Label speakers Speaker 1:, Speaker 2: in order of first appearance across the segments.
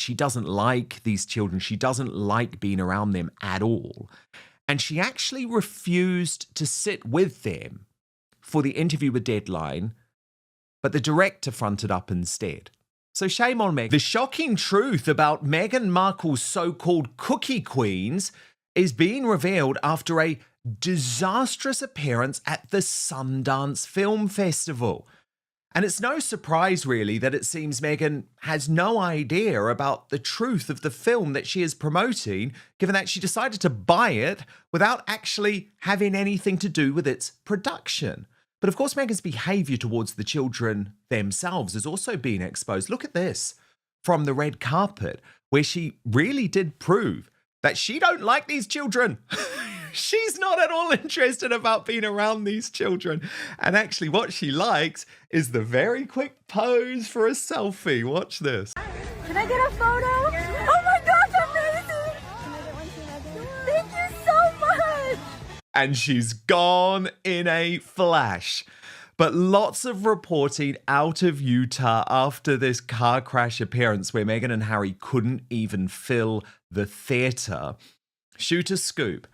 Speaker 1: She doesn't like these children. She doesn't like being around them at all. And she actually refused to sit with them for the interview with Deadline, but the director fronted up instead. So shame on Meghan. The shocking truth about Meghan Markle's so-called cookie queens is being revealed after a disastrous appearance at the Sundance Film Festival. And it's no surprise, really, that it seems Meghan has no idea about the truth of the film that she is promoting, given that she decided to buy it without actually having anything to do with its production. But of course, Meghan's behaviour towards the children themselves is also being exposed. Look at this from the red carpet, where she really did prove that she don't like these children. She's not at all interested about being around these children. And actually what she likes is the very quick pose for a selfie. Watch this.
Speaker 2: Can I get a photo? Oh my gosh, amazing! Thank you so much!
Speaker 1: And she's gone in a flash. But lots of reporting out of Utah after this car crash appearance where Meghan and Harry couldn't even fill the theatre. Shoot a scoop,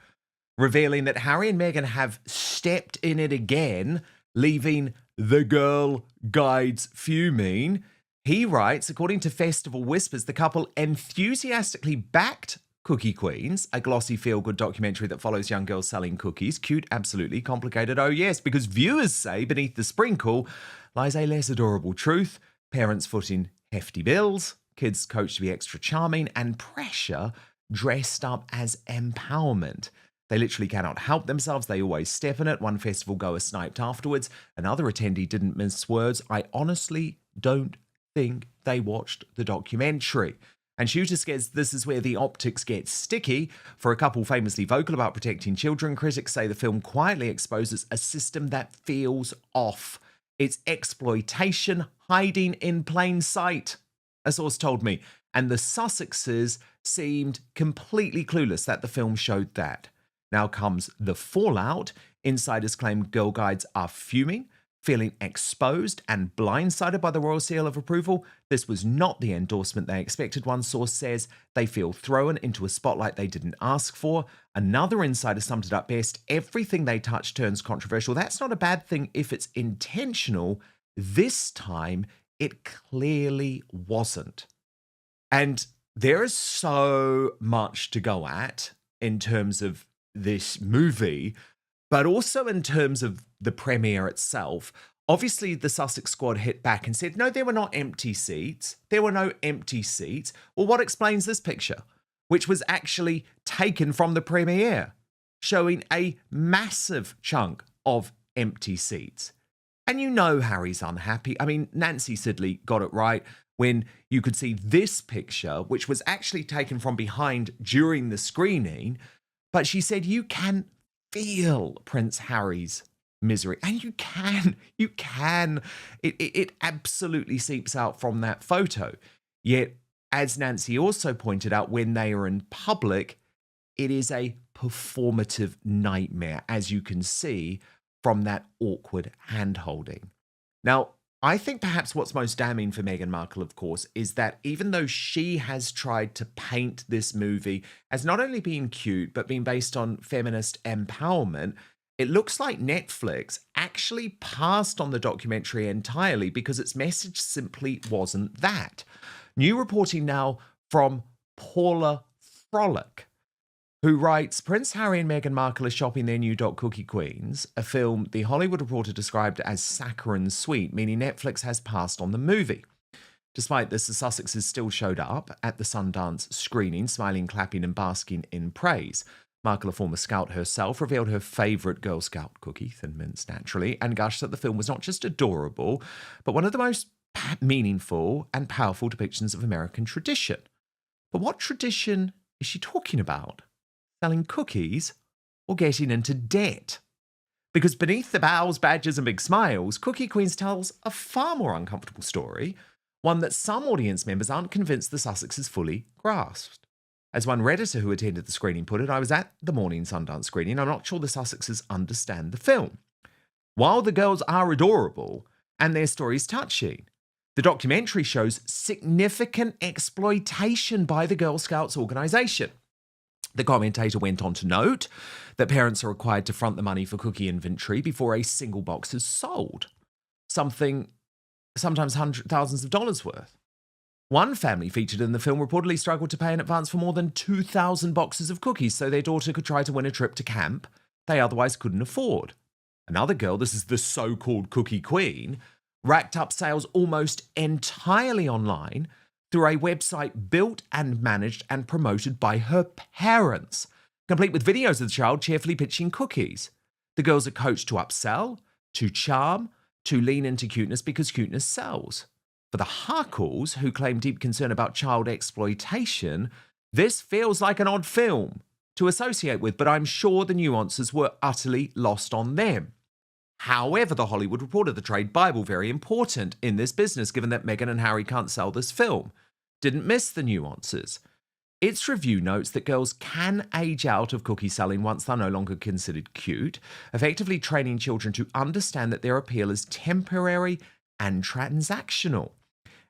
Speaker 1: revealing that Harry and Meghan have stepped in it again, leaving the girl guides fuming. He writes, according to Festival Whispers, the couple enthusiastically backed Cookie Queens, a glossy feel-good documentary that follows young girls selling cookies. Cute, absolutely. Complicated, oh yes, because viewers say beneath the sprinkle lies a less adorable truth, parents footing hefty bills, kids coached to be extra charming, and pressure dressed up as empowerment. They literally cannot help themselves. They always step in it. One festival goer sniped afterwards. Another attendee didn't mince words. I honestly don't think they watched the documentary. And Shooter says this is where the optics get sticky. For a couple famously vocal about protecting children, critics say the film quietly exposes a system that feels off. It's exploitation hiding in plain sight, a source told me. And the Sussexes seemed completely clueless that the film showed that. Now comes the fallout. Insiders claim girl guides are fuming, feeling exposed and blindsided by the royal seal of approval. This was not the endorsement they expected, one source says. They feel thrown into a spotlight they didn't ask for. Another insider summed it up best. Everything they touch turns controversial. That's not a bad thing if it's intentional. This time, it clearly wasn't. And there is so much to go at in terms of this movie, but also in terms of the premiere itself. Obviously, the Sussex squad hit back and said, no, there were not empty seats. There were no empty seats. Well, what explains this picture, which was actually taken from the premiere, showing a massive chunk of empty seats? And you know Harry's unhappy. I mean, Nancy Sidley got it right when you could see this picture, which was actually taken from behind during the screening. But she said, you can feel Prince Harry's misery. And you can. It absolutely seeps out from that photo. Yet, as Nancy also pointed out, when they are in public, it is a performative nightmare, as you can see from that awkward hand-holding. Now, I think perhaps what's most damning for Meghan Markle, of course, is that even though she has tried to paint this movie as not only being cute, but being based on feminist empowerment, it looks like Netflix actually passed on the documentary entirely because its message simply wasn't that. New reporting now from Paula Frolic, who writes, Prince Harry and Meghan Markle are shopping their new Cookie Queens, a film The Hollywood Reporter described as saccharine sweet, meaning Netflix has passed on the movie. Despite this, the Sussexes still showed up at the Sundance screening, smiling, clapping and basking in praise. Markle, a former scout herself, revealed her favourite Girl Scout cookie, Thin Mints naturally, and gushed that the film was not just adorable, but one of the most meaningful and powerful depictions of American tradition. But what tradition is she talking about? Selling cookies or getting into debt? Because beneath the bows, badges and big smiles, Cookie Queens tells a far more uncomfortable story, one that some audience members aren't convinced the Sussexes fully grasped. As one Redditor who attended the screening put it, I was at the morning Sundance screening. I'm not sure the Sussexes understand the film. While the girls are adorable and their story's touching, The documentary shows significant exploitation by the Girl Scouts organisation. The commentator went on to note that parents are required to front the money for cookie inventory before a single box is sold, something sometimes thousands of dollars worth. One family featured in the film reportedly struggled to pay in advance for more than 2,000 boxes of cookies so their daughter could try to win a trip to camp they otherwise couldn't afford. Another girl, this is the so-called cookie queen, racked up sales almost entirely online through a website built and managed and promoted by her parents, complete with videos of the child cheerfully pitching cookies. The girls are coached to upsell, to charm, to lean into cuteness because cuteness sells. For the Harkles, who claim deep concern about child exploitation, this feels like an odd film to associate with, but I'm sure the nuances were utterly lost on them. However, The Hollywood Reporter, the trade Bible, very important in this business, given that Meghan and Harry can't sell this film, didn't miss the nuances. Its review notes that girls can age out of cookie selling once they're no longer considered cute, effectively training children to understand that their appeal is temporary and transactional.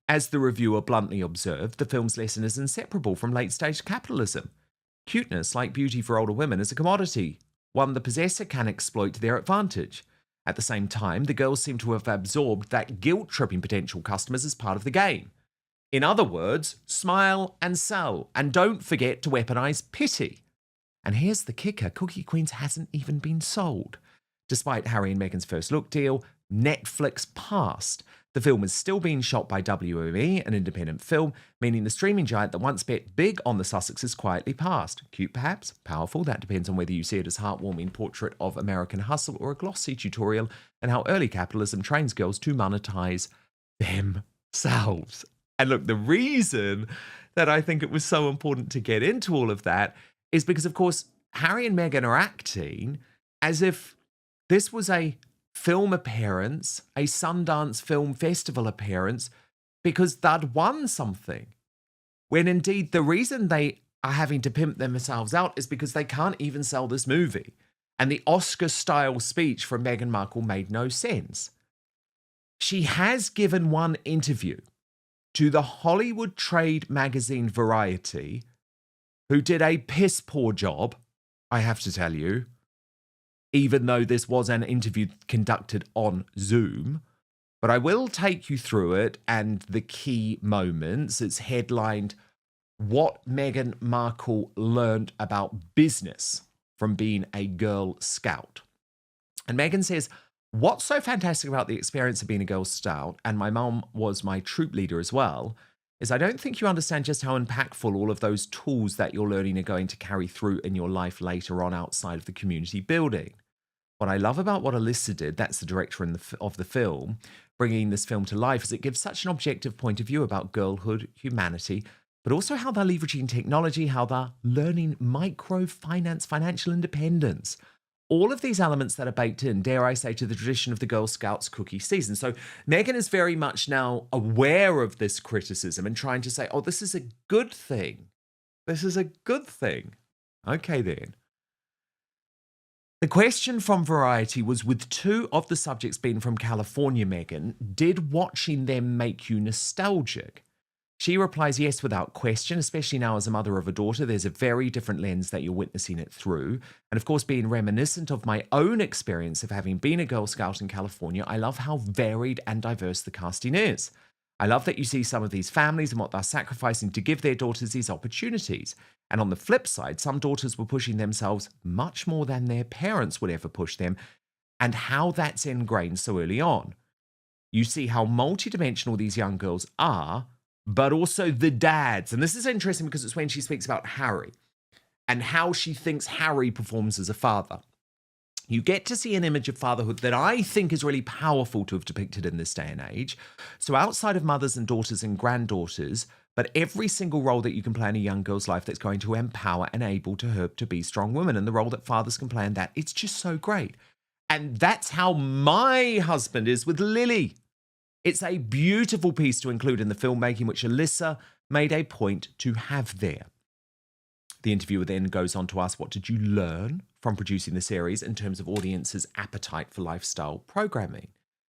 Speaker 1: As the reviewer bluntly observed, the film's lesson is inseparable from late-stage capitalism. Cuteness, like beauty for older women, is a commodity, one the possessor can exploit to their advantage. At the same time, the girls seem to have absorbed that guilt-tripping potential customers as part of the game. In other words, smile and sell, and don't forget to weaponize pity. And here's the kicker, Cookie Queens hasn't even been sold. Despite Harry and Meghan's first look deal, Netflix passed. The film is still being shot by WME, an independent film, meaning the streaming giant that once bet big on the Sussexes quietly passed. Cute perhaps? Powerful? That depends on whether you see it as a heartwarming portrait of American hustle or a glossy tutorial and how early capitalism trains girls to monetize themselves. And look, the reason that I think it was so important to get into all of that is because, of course, Harry and Meghan are acting as if this was a film appearance, a Sundance Film Festival appearance, because they'd won something. When indeed the reason they are having to pimp themselves out is because they can't even sell this movie. And the Oscar-style speech from Meghan Markle made no sense. She has given one interview to the Hollywood trade magazine Variety, who did a piss-poor job, I have to tell you, even though this was an interview conducted on Zoom. But I will take you through it and the key moments. It's headlined, What Meghan Markle Learned About Business from Being a Girl Scout. And Meghan says, what's so fantastic about the experience of being a Girl Scout, and my mum was my troop leader as well, is I don't think you understand just how impactful all of those tools that you're learning are going to carry through in your life later on outside of the community building. What I love about what Alyssa did, that's the director of the film, bringing this film to life, is it gives such an objective point of view about girlhood, humanity, but also how they're leveraging technology, how they're learning microfinance, financial independence. All of these elements that are baked in, dare I say, to the tradition of the Girl Scouts cookie season. So Meghan is very much now aware of this criticism and trying to say, oh, this is a good thing. This is a good thing. Okay, then. The question from Variety was, with two of the subjects being from California, Meghan, did watching them make you nostalgic? She replies, yes, without question, especially now as a mother of a daughter. There's a very different lens that you're witnessing it through. And of course, being reminiscent of my own experience of having been a Girl Scout in California, I love how varied and diverse the casting is. I love that you see some of these families and what they're sacrificing to give their daughters these opportunities. And on the flip side, some daughters were pushing themselves much more than their parents would ever push them, and how that's ingrained so early on. You see how multidimensional these young girls are, but also the dads. And this is interesting because it's when she speaks about Harry and how she thinks Harry performs as a father. You get to see an image of fatherhood that I think is really powerful to have depicted in this day and age. So outside of mothers and daughters and granddaughters, but every single role that you can play in a young girl's life that's going to empower and able to her to be strong women, and the role that fathers can play in that, it's just so great. And that's how my husband is with Lily. It's a beautiful piece to include in the filmmaking, which Alyssa made a point to have there. The interviewer then goes on to ask, what did you learn from producing the series in terms of audiences' appetite for lifestyle programming?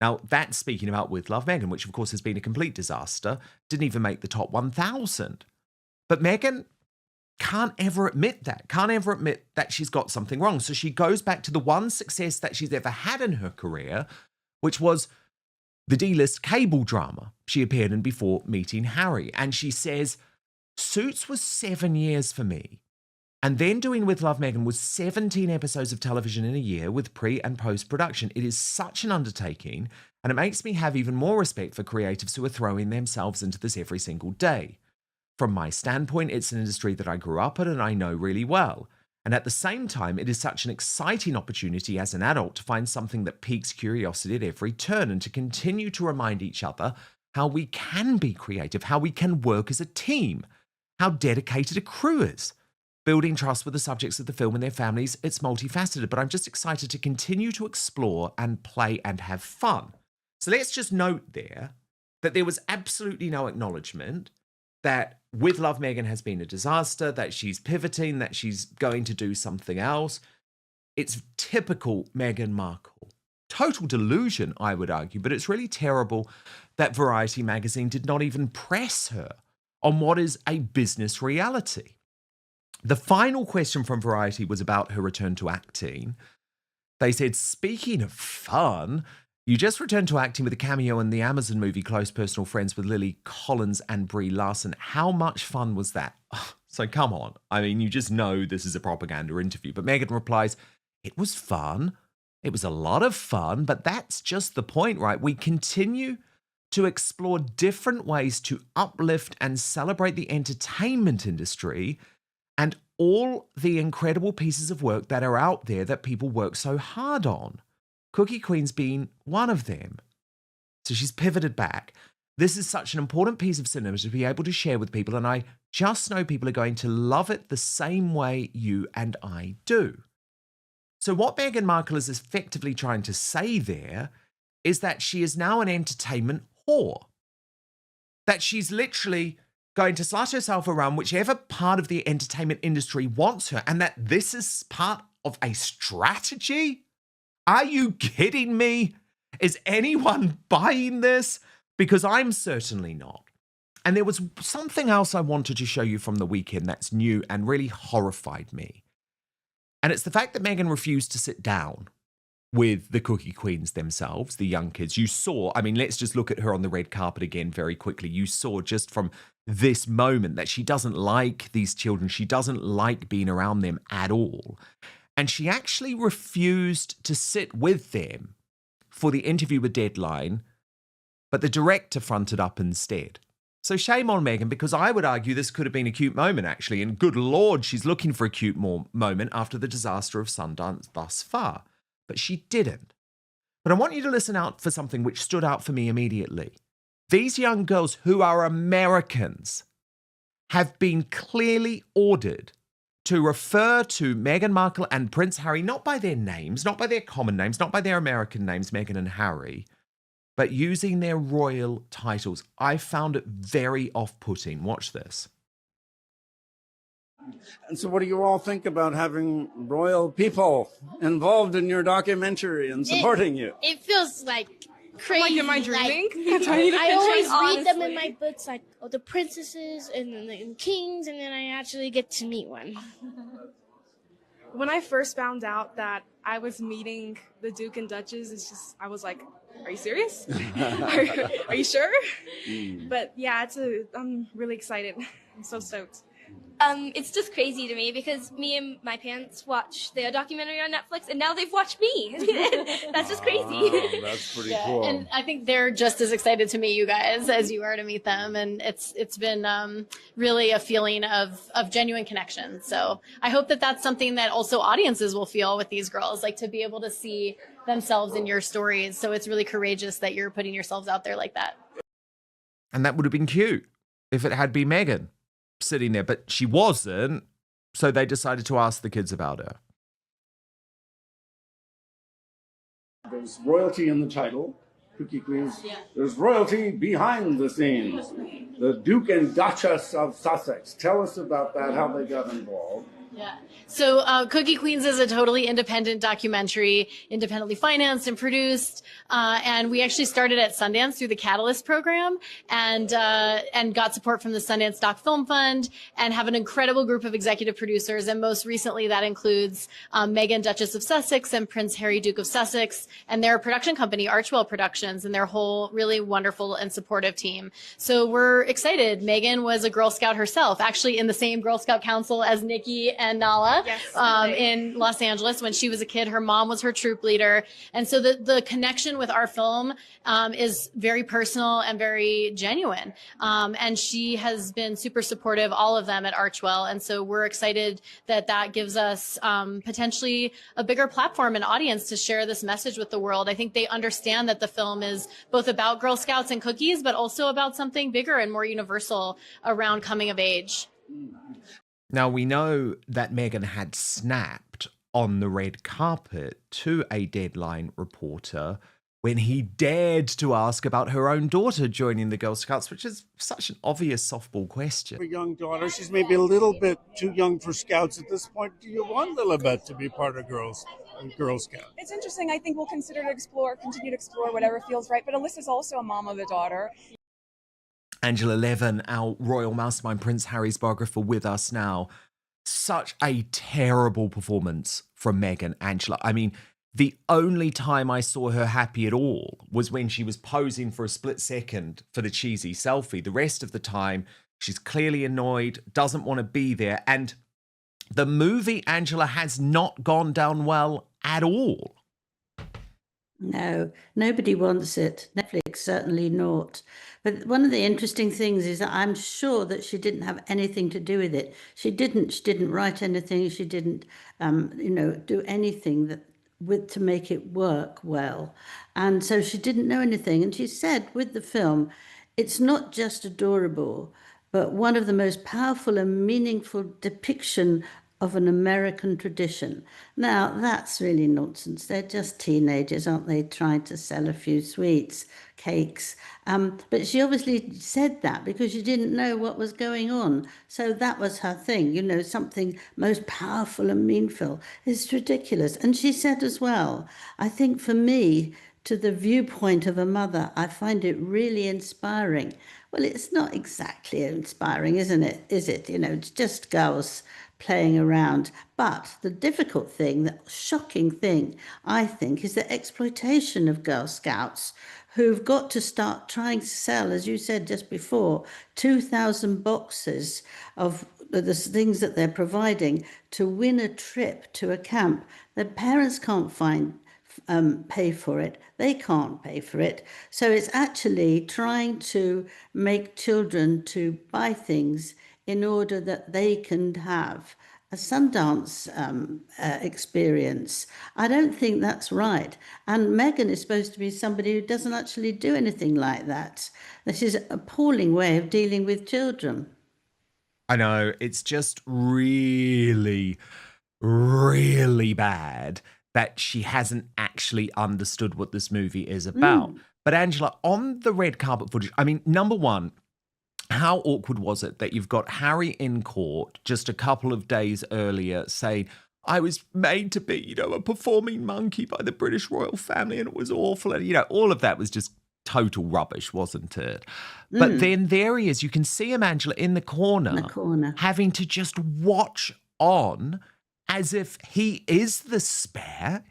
Speaker 1: Now, that's speaking about With Love Meghan, which of course has been a complete disaster, didn't even make the top 1,000. But Meghan can't ever admit that she's got something wrong. So she goes back to the one success that she's ever had in her career, which was the D-list cable drama she appeared in before meeting Harry. And she says, Suits was 7 years for me. And then doing With Love Meghan was 17 episodes of television in a year with pre and post-production. It is such an undertaking, and it makes me have even more respect for creatives who are throwing themselves into this every single day. From my standpoint, it's an industry that I grew up in and I know really well. And at the same time, it is such an exciting opportunity as an adult to find something that piques curiosity at every turn and to continue to remind each other how we can be creative, how we can work as a team, how dedicated a crew is. Building trust with the subjects of the film and their families, it's multifaceted, but I'm just excited to continue to explore and play and have fun. So let's just note there that there was absolutely no acknowledgement that With Love Meghan has been a disaster, that she's pivoting, that she's going to do something else. It's typical Meghan Markle. Total delusion, I would argue, but it's really terrible that Variety magazine did not even press her on what is a business reality. The final question from Variety was about her return to acting. They said, speaking of fun, you just returned to acting with a cameo in the Amazon movie Close Personal Friends with Lily Collins and Brie Larson. How much fun was that? So come on. I mean, you just know this is a propaganda interview. But Meghan replies, it was fun. It was a lot of fun, but that's just the point, right? We continue to explore different ways to uplift and celebrate the entertainment industry and all the incredible pieces of work that are out there that people work so hard on. Cookie Queen's being one of them. So she's pivoted back. This is such an important piece of cinema to be able to share with people, and I just know people are going to love it the same way you and I do. So what Meghan Markle is effectively trying to say there is that she is now an entertainment whore. That she's literally going to slut herself around whichever part of the entertainment industry wants her, and that this is part of a strategy? Are you kidding me? Is anyone buying this? Because I'm certainly not. And there was something else I wanted to show you from the weekend that's new and really horrified me. And it's the fact that Meghan refused to sit down with the Cookie Queens themselves, the young kids. You saw, I mean, let's just look at her on the red carpet again very quickly. You saw just from this moment that she doesn't like these children. She doesn't like being around them at all. And she actually refused to sit with them for the interview with Deadline, but the director fronted up instead. So shame on Meghan, because I would argue this could have been a cute moment, actually. And good Lord, she's looking for a cute moment after the disaster of Sundance thus far. But she didn't. But I want you to listen out for something which stood out for me immediately. These young girls who are Americans have been clearly ordered to refer to Meghan Markle and Prince Harry, not by their names, not by their common names, not by their American names, Meghan and Harry, but using their royal titles. I found it very off-putting. Watch this.
Speaker 3: And so what do you all think about having royal people involved in your documentary and supporting you?
Speaker 2: It feels like crazy.
Speaker 4: Like, am I dreaming?
Speaker 2: I always read them in my books, like the princesses and the kings, and then I actually get to meet one.
Speaker 4: When I first found out that I was meeting the Duke and Duchess, I was like, are you serious? Are you sure? But yeah, I'm really excited. I'm so stoked.
Speaker 5: It's just crazy to me because me and my parents watched their documentary on Netflix and now they've watched me. That's just crazy.
Speaker 3: Wow, that's pretty cool.
Speaker 6: And I think they're just as excited to meet you guys as you are to meet them. And it's been really a feeling of genuine connection. So I hope that that's something that also audiences will feel with these girls, like to be able to see themselves in your stories. So it's really courageous that you're putting yourselves out there like that.
Speaker 1: And that would have been cute if it had been Meghan sitting there, but she wasn't, so they decided to ask the kids about her.
Speaker 3: There's royalty in the title, Cookie Queens. Yeah. There's royalty behind the scenes. The Duke and Duchess of Sussex. Tell us about that, how they got involved.
Speaker 6: Yeah. So Cookie Queens is a totally independent documentary, independently financed and produced. And we actually started at Sundance through the Catalyst program and got support from the Sundance Doc Film Fund and have an incredible group of executive producers. And most recently, that includes Meghan, Duchess of Sussex, and Prince Harry, Duke of Sussex, and their production company, Archwell Productions, and their whole really wonderful and supportive team. So we're excited. Meghan was a Girl Scout herself, actually in the same Girl Scout council as Nikki and Nala.
Speaker 4: Yes,
Speaker 6: in Los Angeles when she was a kid. Her mom was her troop leader. And so the connection with our film is very personal and very genuine. And she has been super supportive, all of them at Archwell. And so we're excited that that gives us potentially a bigger platform and audience to share this message with the world. I think they understand that the film is both about Girl Scouts and cookies, but also about something bigger and more universal around coming of age.
Speaker 1: Now, we know that Meghan had snapped on the red carpet to a Deadline reporter when he dared to ask about her own daughter joining the Girl Scouts, which is such an obvious softball question.
Speaker 3: A young daughter, she's maybe a little bit too young for Scouts at this point. Do you want Lilibet to be part of Girl Scout?
Speaker 7: It's interesting. I think we'll continue to explore whatever feels right. But Alyssa's also a mom of a daughter.
Speaker 1: Angela Levin, our royal mastermind, Prince Harry's biographer, with us now. Such a terrible performance from Meghan, Angela. I mean, the only time I saw her happy at all was when she was posing for a split second for the cheesy selfie. The rest of the time, she's clearly annoyed, doesn't want to be there. And the movie, Angela, has not gone down well at all.
Speaker 8: No, nobody wants it. Netflix certainly not. But one of the interesting things is that I'm sure that she didn't have anything to do with it. She didn't write anything. She didn't, do anything to make it work well. And so she didn't know anything. And she said with the film, it's not just adorable, but one of the most powerful and meaningful depiction of an American tradition. Now, that's really nonsense. They're just teenagers, aren't they, trying to sell a few sweets, cakes. But she obviously said that because she didn't know what was going on. So that was her thing, something most powerful and meaningful. It's ridiculous. And she said as well, I think for me, to the viewpoint of a mother, I find it really inspiring. Well, it's not exactly inspiring, isn't it? Is it? It's just girls playing around. But the difficult thing, the shocking thing, I think, is the exploitation of Girl Scouts who've got to start trying to sell, as you said just before, 2,000 boxes of the things that they're providing to win a trip to a camp. The parents can't pay for it. They can't pay for it. So it's actually trying to make children to buy things in order that they can have a Sundance experience. I don't think that's right. And Meghan is supposed to be somebody who doesn't actually do anything like that. This is an appalling way of dealing with children.
Speaker 1: I know, it's just really, really bad that she hasn't actually understood what this movie is about. But Angela, on the red carpet footage, I mean, number one, how awkward was it that you've got Harry in court just a couple of days earlier saying, I was made to be, a performing monkey by the British royal family and it was awful. And, all of that was just total rubbish, wasn't it? But then there he is. You can see him, Angela, in the corner, having to just watch on as if he is the spare,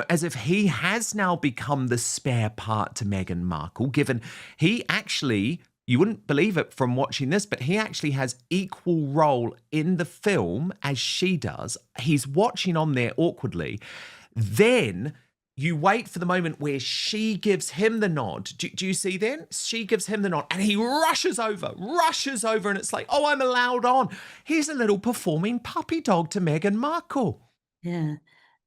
Speaker 1: as if he has now become the spare part to Meghan Markle, given he actually, you wouldn't believe it from watching this, but he actually has equal role in the film as she does. He's watching on there awkwardly. Then you wait for the moment where she gives him the nod. Do you see then? She gives him the nod and he rushes over and it's like, oh, I'm allowed on. He's a little performing puppy dog to Meghan Markle.
Speaker 8: Yeah.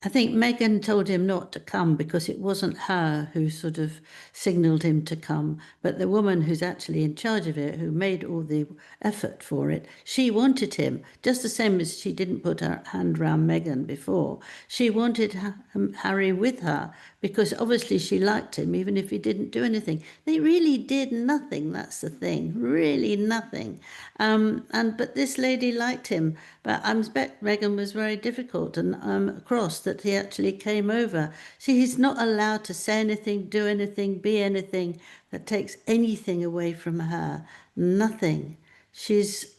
Speaker 8: I think Meghan told him not to come because it wasn't her who sort of signalled him to come, but the woman who's actually in charge of it, who made all the effort for it, she wanted him, just the same as she didn't put her hand round Meghan before. She wanted Harry with her because obviously she liked him, even if he didn't do anything. They really did nothing, that's the thing, really nothing. But this lady liked him, but I expect Meghan was very difficult and cross that he actually came over. See, he's not allowed to say anything, do anything, be anything that takes anything away from her. Nothing. She's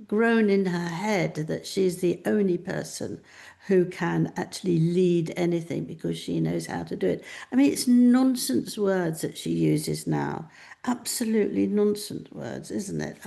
Speaker 8: grown in her head that she's the only person who can actually lead anything because she knows how to do it. I mean, it's nonsense words that she uses now. Absolutely nonsense words, isn't it?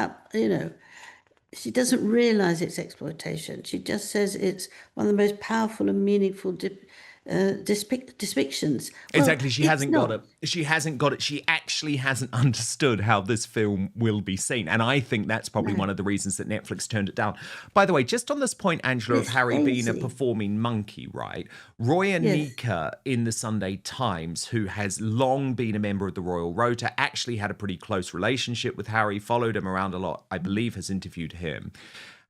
Speaker 8: She doesn't realize it's exploitation. She just says it's one of the most powerful and meaningful depictions.
Speaker 1: Exactly. She hasn't got it. She hasn't got it. She actually hasn't understood how this film will be seen. And I think that's probably one of the reasons that Netflix turned it down. By the way, just on this point, Angela, of Harry being a performing monkey, right? Roy Anika in the Sunday Times, who has long been a member of the Royal Rota, actually had a pretty close relationship with Harry, followed him around a lot, I believe has interviewed him,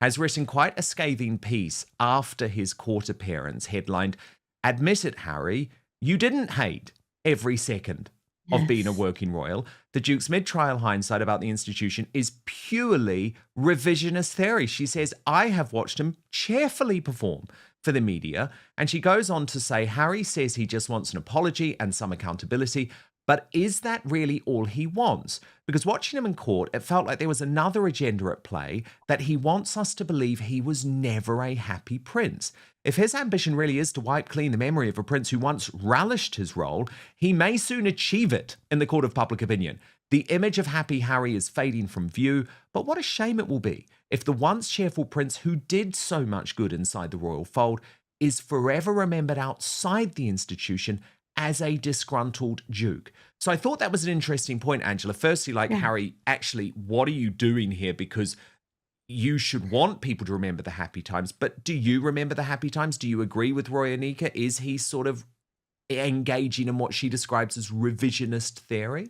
Speaker 1: has written quite a scathing piece after his court appearance headlined, "Admit it, Harry, you didn't hate every second of being a working royal. The Duke's mid-trial hindsight about the institution is purely revisionist theory." She says, "I have watched him cheerfully perform for the media." And she goes on to say, Harry says he just wants an apology and some accountability. But is that really all he wants? Because watching him in court, it felt like there was another agenda at play, that he wants us to believe he was never a happy prince. If his ambition really is to wipe clean the memory of a prince who once relished his role, he may soon achieve it in the court of public opinion. The image of happy Harry is fading from view, but what a shame it will be if the once cheerful prince who did so much good inside the royal fold is forever remembered outside the institution as a disgruntled duke. So I thought that was an interesting point, Angela. Firstly, Harry, actually, what are you doing here? Because you should want people to remember the happy times. But do you remember the happy times? Do you agree with Roy Anika? Is he sort of engaging in what she describes as revisionist theory?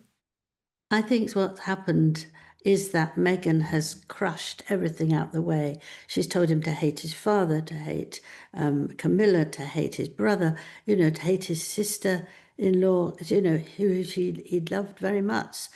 Speaker 8: I think what happened is that Meghan has crushed everything out the way. She's told him to hate his father, to hate Camilla, to hate his brother, to hate his sister-in-law, who he loved very much.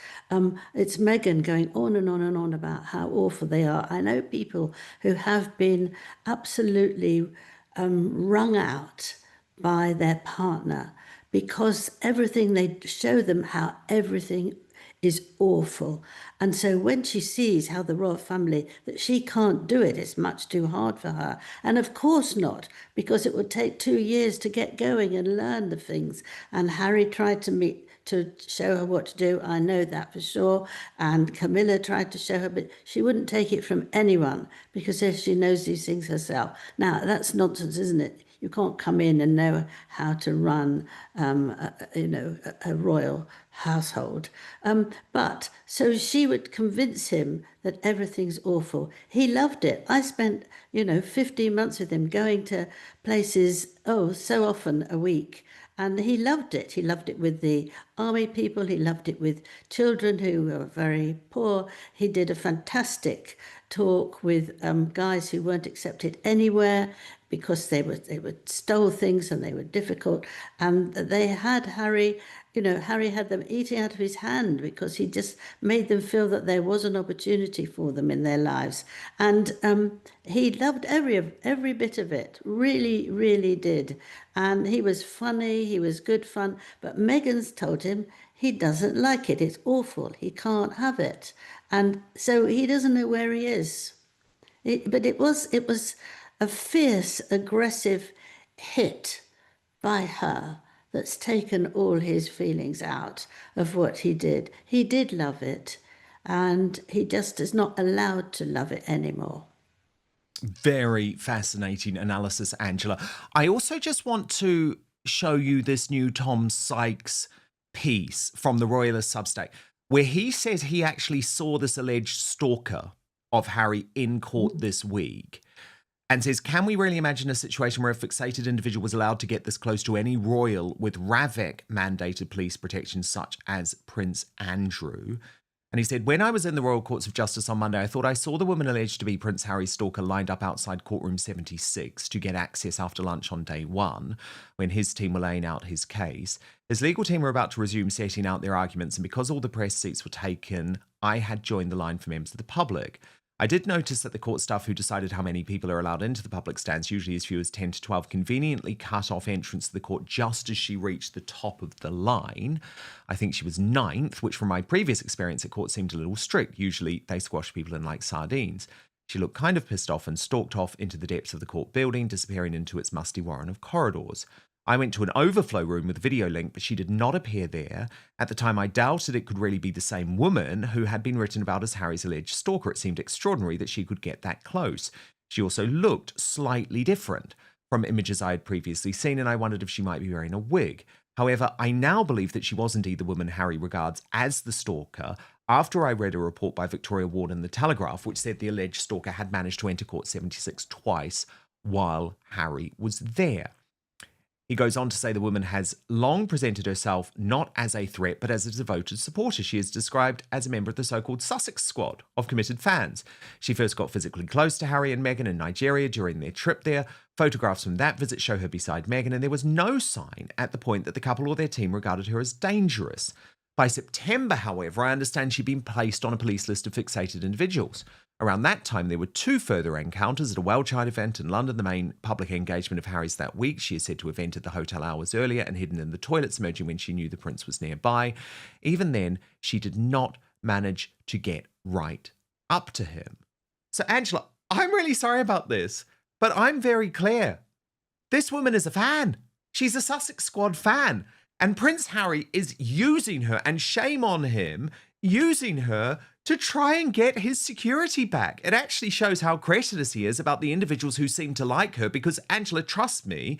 Speaker 8: It's Meghan going on and on and on about how awful they are. I know people who have been absolutely wrung out by their partner because everything, they show them how everything is awful. And so when she sees how the royal family, that she can't do it, it's much too hard for her. And of course not, because it would take 2 years to get going and learn the things. And Harry tried to show her what to do. I know that for sure. And Camilla tried to show her, but she wouldn't take it from anyone because she knows these things herself. Now, that's nonsense, isn't it? You can't come in and know how to run, a royal household. But so she would convince him that everything's awful. He loved it. I spent, 15 months with him going to places, so often a week. And he loved it. He loved it with the army people. He loved it with children who were very poor. He did a fantastic talk with guys who weren't accepted anywhere because they would stole things and they were difficult. And they had Harry, Harry had them eating out of his hand because he just made them feel that there was an opportunity for them in their lives. And he loved every bit of it, really, really did. And he was funny, he was good fun. But Meghan's told him he doesn't like it. It's awful. He can't have it. And so he doesn't know where he is. But it was a fierce, aggressive hit by her that's taken all his feelings out of what he did. He did love it, and he just is not allowed to love it anymore.
Speaker 1: Very fascinating analysis, Angela. I also just want to show you this new Tom Sykes piece from the Royalist Substack, where he says he actually saw this alleged stalker of Harry in court this week. and says, can we really imagine a situation where a fixated individual was allowed to get this close to any royal with RAVEC-mandated police protection such as Prince Andrew? And he said, when I was in the Royal Courts of Justice on Monday, I thought I saw the woman alleged to be Prince Harry's stalker lined up outside courtroom 76 to get access after lunch on day one, when his team were laying out his case. His legal team were about to resume setting out their arguments, and because all the press seats were taken, I had joined the line for members of the public. I did notice that the court staff who decided how many people are allowed into the public stands, usually as few as 10 to 12, conveniently cut off entrance to the court just as she reached the top of the line. I think she was ninth, which from my previous experience at court seemed a little strict. Usually they squash people in like sardines. She looked kind of pissed off and stalked off into the depths of the court building, disappearing into its musty warren of corridors. I went to an overflow room with a video link, but she did not appear there. At the time, I doubted it could really be the same woman who had been written about as Harry's alleged stalker. It seemed extraordinary that she could get that close. She also looked slightly different from images I had previously seen, and I wondered if she might be wearing a wig. However, I now believe that she was indeed the woman Harry regards as the stalker, after I read a report by Victoria Ward in The Telegraph, which said the alleged stalker had managed to enter court 76 twice while Harry was there. He goes on to say the woman has long presented herself not as a threat, but as a devoted supporter. She is described as a member of the so-called Sussex squad of committed fans. She first got physically close to Harry and Meghan in Nigeria during their trip there. Photographs from that visit show her beside Meghan, and there was no sign at the point that the couple or their team regarded her as dangerous. By September, however, I understand she'd been placed on a police list of fixated individuals. Around that time, there were two further encounters at a Well-Child event in London, the main public engagement of Harry's that week. She is said to have entered the hotel hours earlier and hidden in the toilets, emerging when she knew the prince was nearby. Even then, she did not manage to get right up to him. So, Angela, I'm really sorry about this, but I'm very clear. This woman is a fan. She's a Sussex Squad fan. And Prince Harry is using her, and shame on him, using her to try and get his security back. It actually shows how credulous he is about the individuals who seem to like her, because, Angela, trust me,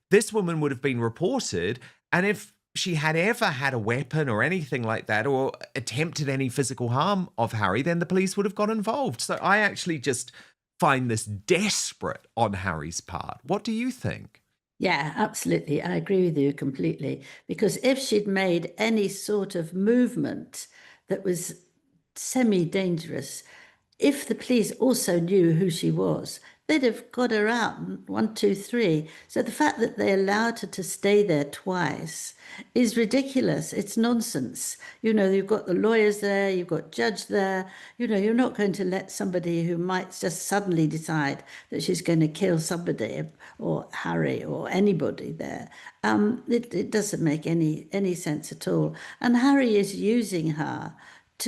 Speaker 1: this woman would have been reported, and if she had ever had a weapon or anything like that, or attempted any physical harm of Harry, then the police would have got involved. So I actually just find this desperate on Harry's part. What do you think?
Speaker 8: Yeah, absolutely. I agree with you completely. Because if she'd made any sort of movement that was semi-dangerous, if the police also knew who she was, they'd have got her out, 1, 2, 3. So the fact that they allowed her to stay there twice is ridiculous. It's nonsense. You know, you've got the lawyers there, you've got judge there. You know, you're not going to let somebody who might just suddenly decide that she's going to kill somebody, or Harry or anybody there. It doesn't make any sense at all. And Harry is using her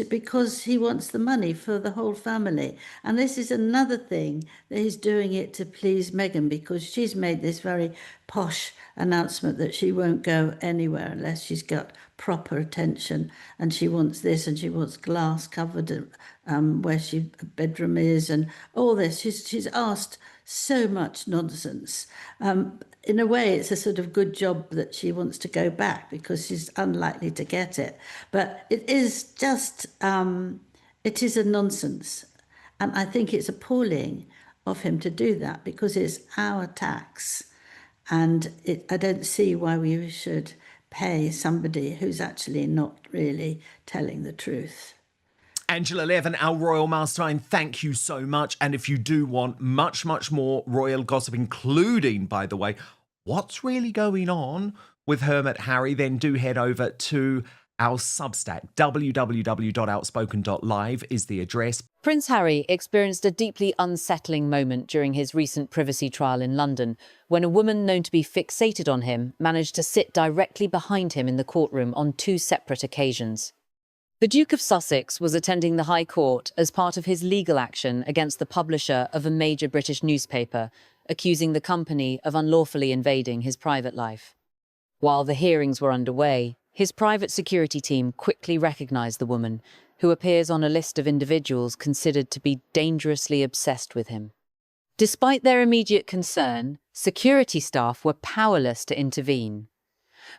Speaker 8: because he wants the money for the whole family. And this is another thing that he's doing it to please Meghan, because she's made this very posh announcement that she won't go anywhere unless she's got proper attention, and she wants this, and she wants glass covered where she bedroom is, and all this. She's asked so much nonsense. In a way, it's a sort of good job that she wants to go back, because she's unlikely to get it. But it is just, it is a nonsense. And I think it's appalling of him to do that, because it's our tax. And I don't see why we should pay somebody who's actually not really telling the truth.
Speaker 1: Angela Levin, our Royal Mastermind, thank you so much. And if you do want much, much more royal gossip, including, by the way, what's really going on with Hermit Harry, then do head over to our Substack. www.outspoken.live is the address.
Speaker 9: Prince Harry experienced a deeply unsettling moment during his recent privacy trial in London, when a woman known to be fixated on him managed to sit directly behind him in the courtroom on 2 separate occasions. The Duke of Sussex was attending the High Court as part of his legal action against the publisher of a major British newspaper, accusing the company of unlawfully invading his private life. While the hearings were underway, his private security team quickly recognised the woman, who appears on a list of individuals considered to be dangerously obsessed with him. Despite their immediate concern, security staff were powerless to intervene.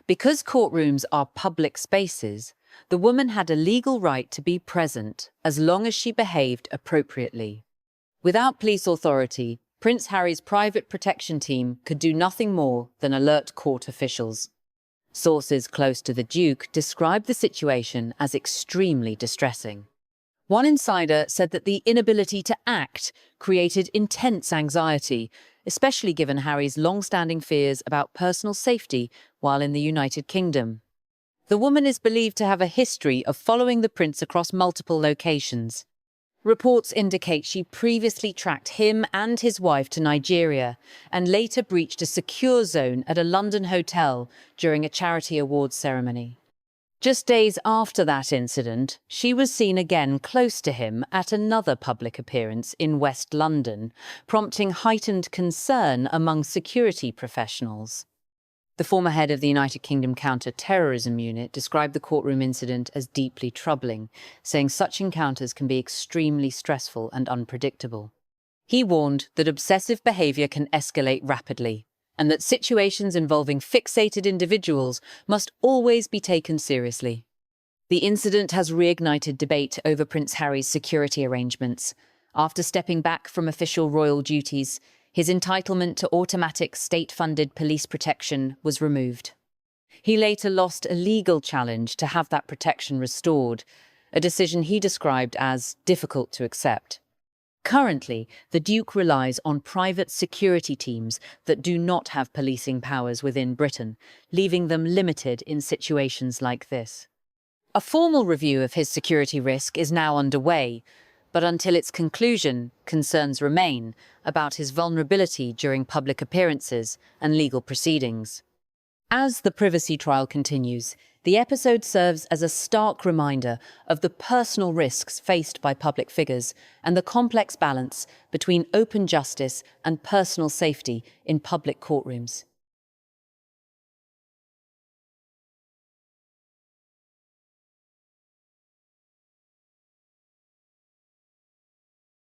Speaker 9: Because courtrooms are public spaces, the woman had a legal right to be present as long as she behaved appropriately. Without police authority, Prince Harry's private protection team could do nothing more than alert court officials. Sources close to the Duke described the situation as extremely distressing. One insider said that the inability to act created intense anxiety, especially given Harry's long-standing fears about personal safety while in the United Kingdom. The woman is believed to have a history of following the prince across multiple locations. Reports indicate she previously tracked him and his wife to Nigeria and later breached a secure zone at a London hotel during a charity awards ceremony. Just days after that incident, she was seen again close to him at another public appearance in West London, prompting heightened concern among security professionals. The former head of the United Kingdom Counter-Terrorism Unit described the courtroom incident as deeply troubling, saying such encounters can be extremely stressful and unpredictable. He warned that obsessive behavior can escalate rapidly, and that situations involving fixated individuals must always be taken seriously. The incident has reignited debate over Prince Harry's security arrangements. After stepping back from official royal duties, his entitlement to automatic state-funded police protection was removed. He later lost a legal challenge to have that protection restored, a decision he described as difficult to accept. Currently, the Duke relies on private security teams that do not have policing powers within Britain, leaving them limited in situations like this. A formal review of his security risk is now underway, but until its conclusion, concerns remain about his vulnerability during public appearances and legal proceedings. As the privacy trial continues, the episode serves as a stark reminder of the personal risks faced by public figures and the complex balance between open justice and personal safety in public courtrooms.